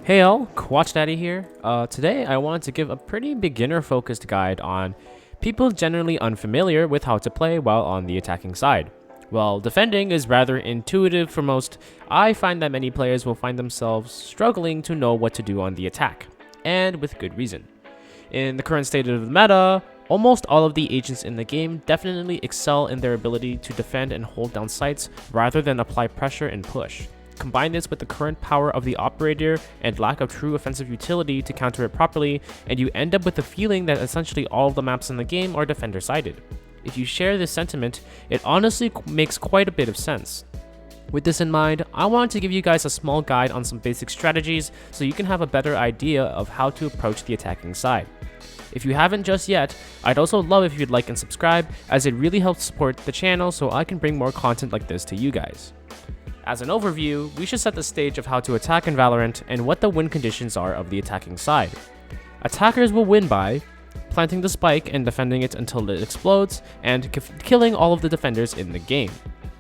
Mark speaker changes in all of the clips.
Speaker 1: Hey all, Quatch Daddy here. Today I wanted to give a pretty beginner-focused guide on people generally unfamiliar with how to play while on the attacking side. While defending is rather intuitive for most, I find that many players will find themselves struggling to know what to do on the attack, and with good reason. In the current state of the meta, almost all of the agents in the game definitely excel in their ability to defend and hold down sites rather than apply pressure and push. Combine this with the current power of the operator and lack of true offensive utility to counter it properly, and you end up with the feeling that essentially all of the maps in the game are defender-sided. If you share this sentiment, it honestly makes quite a bit of sense. With this in mind, I wanted to give you guys a small guide on some basic strategies so you can have a better idea of how to approach the attacking side. If you haven't just yet, I'd also love if you'd like and subscribe, as it really helps support the channel so I can bring more content like this to you guys. As an overview, we should set the stage of how to attack in Valorant and what the win conditions are of the attacking side. Attackers will win by planting the spike and defending it until it explodes, and killing all of the defenders in the game.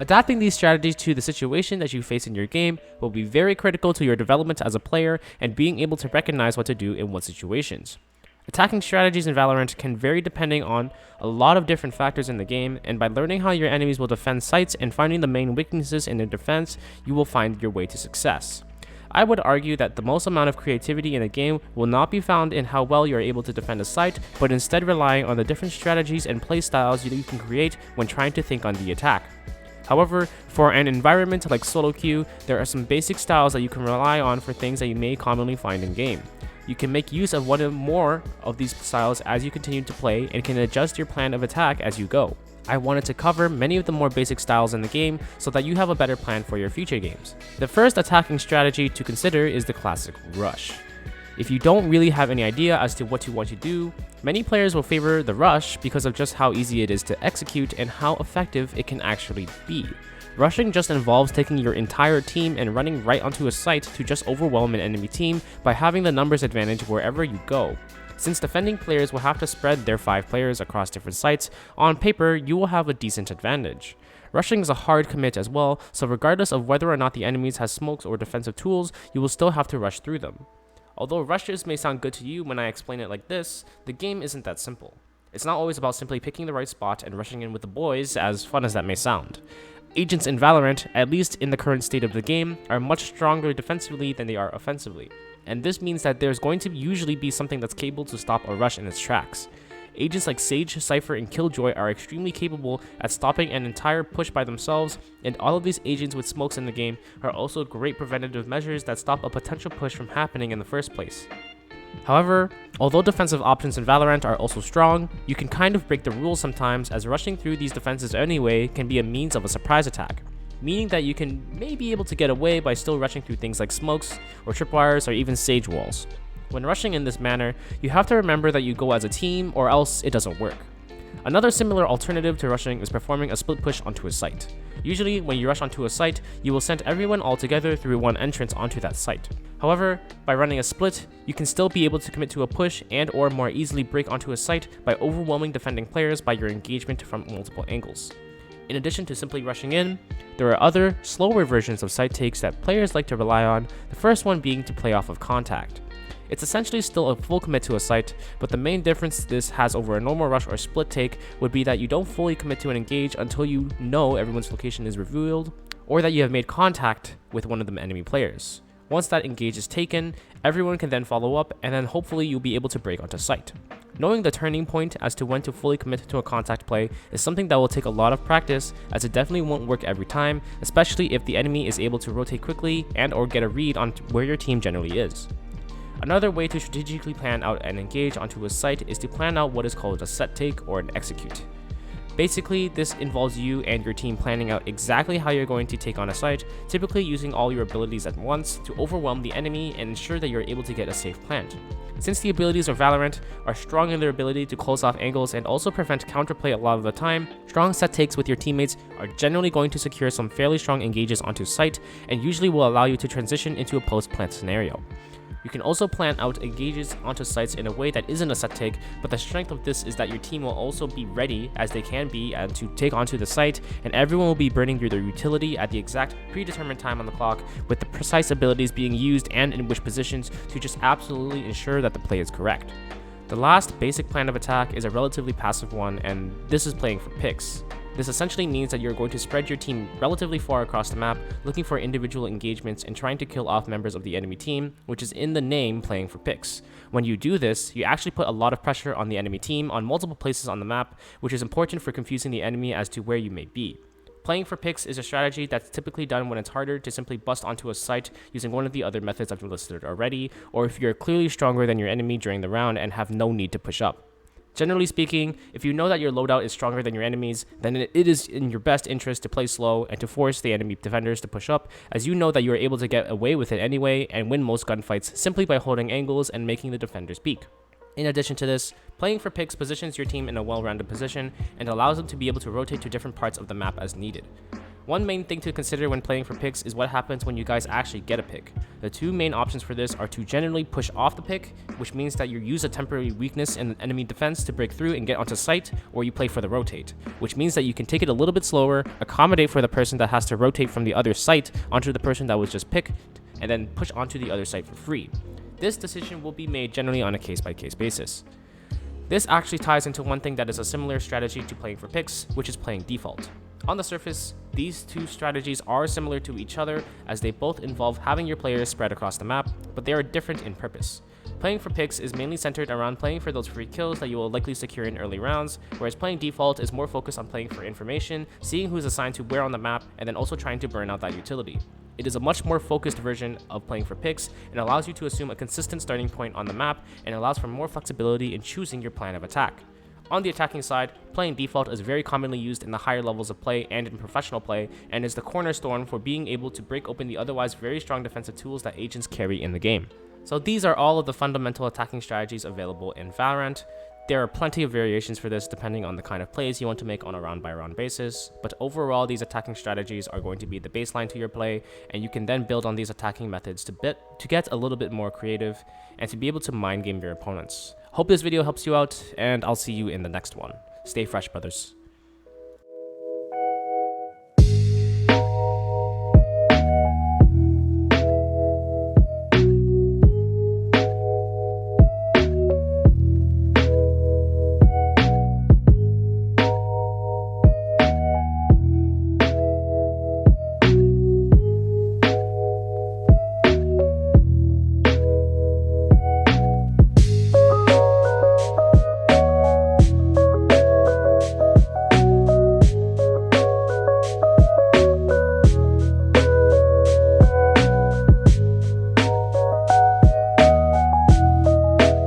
Speaker 1: Adapting these strategies to the situation that you face in your game will be very critical to your development as a player and being able to recognize what to do in what situations. Attacking strategies in Valorant can vary depending on a lot of different factors in the game, and by learning how your enemies will defend sites and finding the main weaknesses in their defense, you will find your way to success. I would argue that the most amount of creativity in a game will not be found in how well you are able to defend a site, but instead relying on the different strategies and playstyles that you can create when trying to think on the attack. However, for an environment like solo queue, there are some basic styles that you can rely on for things that you may commonly find in game. You can make use of one or more of these styles as you continue to play and can adjust your plan of attack as you go. I wanted to cover many of the more basic styles in the game so that you have a better plan for your future games. The first attacking strategy to consider is the classic rush. If you don't really have any idea as to what you want to do, many players will favor the rush because of just how easy it is to execute and how effective it can actually be. Rushing just involves taking your entire team and running right onto a site to just overwhelm an enemy team by having the numbers advantage wherever you go. Since defending players will have to spread their 5 players across different sites, on paper you will have a decent advantage. Rushing is a hard commit as well, so regardless of whether or not the enemies has smokes or defensive tools, you will still have to rush through them. Although rushes may sound good to you when I explain it like this, the game isn't that simple. It's not always about simply picking the right spot and rushing in with the boys, as fun as that may sound. Agents in Valorant, at least in the current state of the game, are much stronger defensively than they are offensively, and this means that there's going to usually be something that's capable to stop a rush in its tracks. Agents like Sage, Cypher, and Killjoy are extremely capable at stopping an entire push by themselves, and all of these agents with smokes in the game are also great preventative measures that stop a potential push from happening in the first place. However, although defensive options in Valorant are also strong, you can kind of break the rules sometimes, as rushing through these defenses anyway can be a means of a surprise attack, meaning that you can maybe be able to get away by still rushing through things like smokes or tripwires or even sage walls. When rushing in this manner, you have to remember that you go as a team or else it doesn't work. Another similar alternative to rushing is performing a split push onto a site. Usually, when you rush onto a site, you will send everyone all together through one entrance onto that site. However, by running a split, you can still be able to commit to a push and or more easily break onto a site by overwhelming defending players by your engagement from multiple angles. In addition to simply rushing in, there are other, slower versions of site takes that players like to rely on, the first one being to play off of contact. It's essentially still a full commit to a site, but the main difference this has over a normal rush or split take would be that you don't fully commit to an engage until you know everyone's location is revealed, or that you have made contact with one of the enemy players. Once that engage is taken, everyone can then follow up, and then hopefully you'll be able to break onto site. Knowing the turning point as to when to fully commit to a contact play is something that will take a lot of practice, as it definitely won't work every time, especially if the enemy is able to rotate quickly and or get a read on where your team generally is. Another way to strategically plan out and engage onto a site is to plan out what is called a set take or an execute. Basically, this involves you and your team planning out exactly how you're going to take on a site, typically using all your abilities at once to overwhelm the enemy and ensure that you're able to get a safe plant. Since the abilities of Valorant are strong in their ability to close off angles and also prevent counterplay a lot of the time, strong set takes with your teammates are generally going to secure some fairly strong engages onto site and usually will allow you to transition into a post-plant scenario. You can also plan out engages onto sites in a way that isn't a set take, but the strength of this is that your team will also be ready as they can be and to take onto the site, and everyone will be burning through their utility at the exact predetermined time on the clock, with the precise abilities being used and in which positions to just absolutely ensure that the play is correct. The last basic plan of attack is a relatively passive one, and this is playing for picks. This essentially means that you're going to spread your team relatively far across the map, looking for individual engagements and trying to kill off members of the enemy team, which is in the name playing for picks. When you do this, you actually put a lot of pressure on the enemy team on multiple places on the map, which is important for confusing the enemy as to where you may be. Playing for picks is a strategy that's typically done when it's harder to simply bust onto a site using one of the other methods I've listed already, or if you're clearly stronger than your enemy during the round and have no need to push up. Generally speaking, if you know that your loadout is stronger than your enemies, then it is in your best interest to play slow and to force the enemy defenders to push up, as you know that you are able to get away with it anyway and win most gunfights simply by holding angles and making the defenders peek. In addition to this, playing for picks positions your team in a well-rounded position and allows them to be able to rotate to different parts of the map as needed. One main thing to consider when playing for picks is what happens when you guys actually get a pick. The two main options for this are to generally push off the pick, which means that you use a temporary weakness in the enemy defense to break through and get onto site, or you play for the rotate, which means that you can take it a little bit slower, accommodate for the person that has to rotate from the other site onto the person that was just picked, and then push onto the other site for free. This decision will be made generally on a case-by-case basis. This actually ties into one thing that is a similar strategy to playing for picks, which is playing default. On the surface, these two strategies are similar to each other as they both involve having your players spread across the map, but they are different in purpose. Playing for picks is mainly centered around playing for those free kills that you will likely secure in early rounds, whereas playing default is more focused on playing for information, seeing who's assigned to where on the map, and then also trying to burn out that utility. It is a much more focused version of playing for picks and allows you to assume a consistent starting point on the map and allows for more flexibility in choosing your plan of attack. On the attacking side, playing default is very commonly used in the higher levels of play and in professional play, and is the cornerstone for being able to break open the otherwise very strong defensive tools that agents carry in the game. So these are all of the fundamental attacking strategies available in Valorant. There are plenty of variations for this depending on the kind of plays you want to make on a round-by-round basis, but overall these attacking strategies are going to be the baseline to your play, and you can then build on these attacking methods to get a little bit more creative and to be able to mind game your opponents. Hope this video helps you out, and I'll see you in the next one. Stay fresh, brothers.